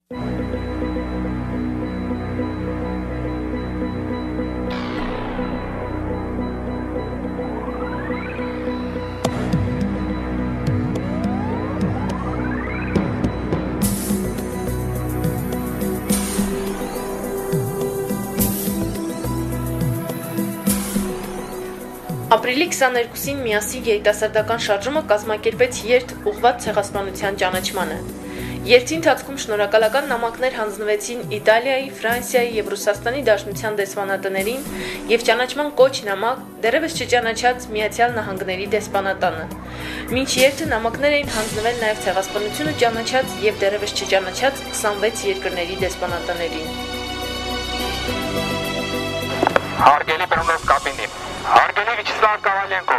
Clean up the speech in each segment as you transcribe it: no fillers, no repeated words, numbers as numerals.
Ապրիլի 22-ին միասին երիտասարդական շարժումը կազմակերպեց երթ ուղղված ցեղասպանության ճանաչմանը։ Երթի ընթացքում շնորհակալական նամակներ հանձնվեցին Իտալիայի, Ֆրանսիայի եւ Ռուսաստանի Դաշնության դեսպանատներին եւ ճանաչման կոչ նամակ դեռևս չճանաչած Միացյալ Նահանգների դեսպանատանը։ Մինչ երթը նամակներ էին հանձնվել նաեւ ցեղասպանությունը ճանաչած եւ դեռևս չճանաչած 26 երկրների դեսպանատաներին։ Հարգելի բռնոց կապինի, հարգելի Վիչսլավ Կավալենկո,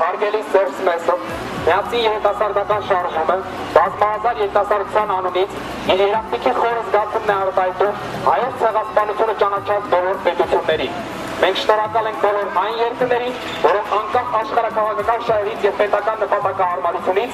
հարգելի Սերժ Սմեսով, միասին երիտասարդական շարժումը բազմահազար երիտասարդության անունից իր երախտիկի խորը զգացումն է արտահայտում հայոց ցեղասպանությունը ճանաչած բոլոր պետություններին։ Մենք շնորհակալ ենք բոլոր այն երկրներին, որոնք անկախ աշխարհաքաղաքական շահերից եւ պետական նպատակահարմարությունից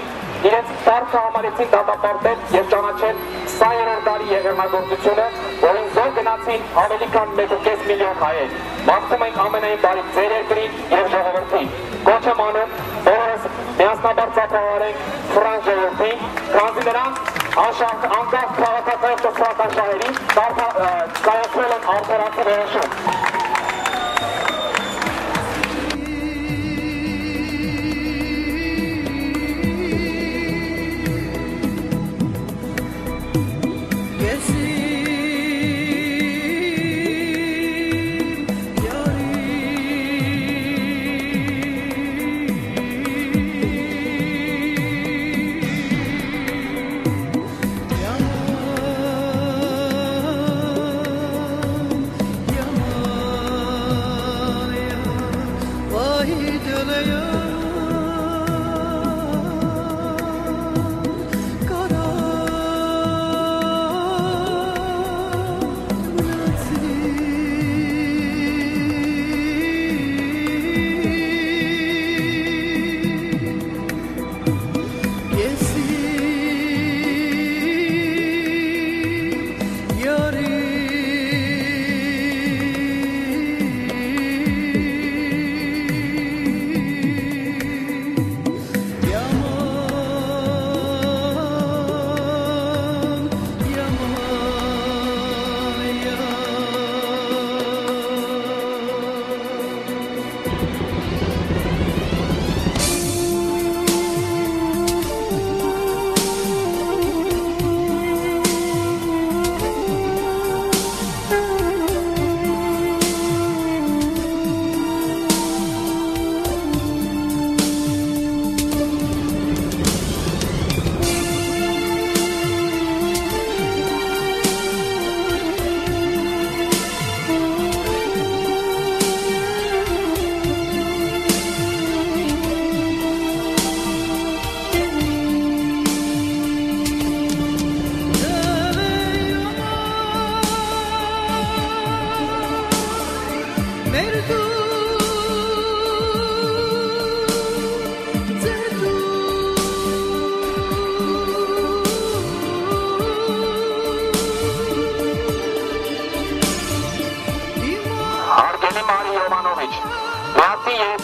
իրենց պարտքը համարեցին դատապարտել եւ ճանաչել 20-րդ դարի եղեռնագործությունը, որին զոհ գնացին ավելի քան 1.5 միլիոն հայեր։ Մաղթում ենք ամենայն բարիք ձեր երկրին եւ ժողովրդին։ Կոչ եմ անում բոլորս միասնաբար ծափահարենք ֆրանս ժողովրդին, քանզի նրանք անկախ քաղաքական ճշմարտական շահերին կայացրել են արդարացի որոշում։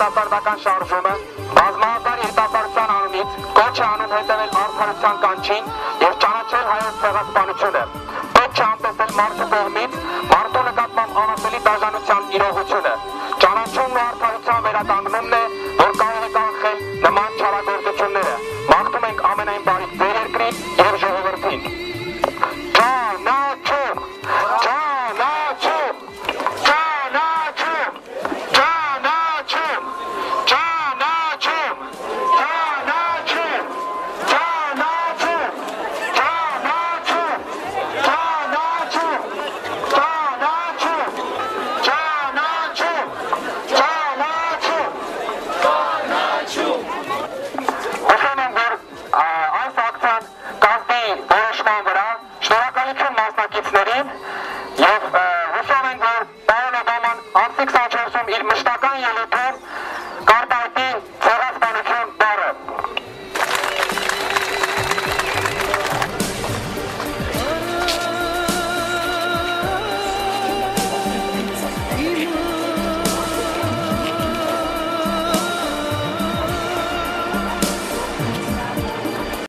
Երիտասարդական շարժումը բազմահազար երիտասարդության անունից կոչ է անում հետևել արդարության կանչին եւ ճանաչել հայոց ցեղասպանությունը։ Պետք է անտեսել մարդու կողմից մարդու նկատմամբ անասելի դաժանության իրողությունը։ Ճանաչումն ու արդարության վերադառնալը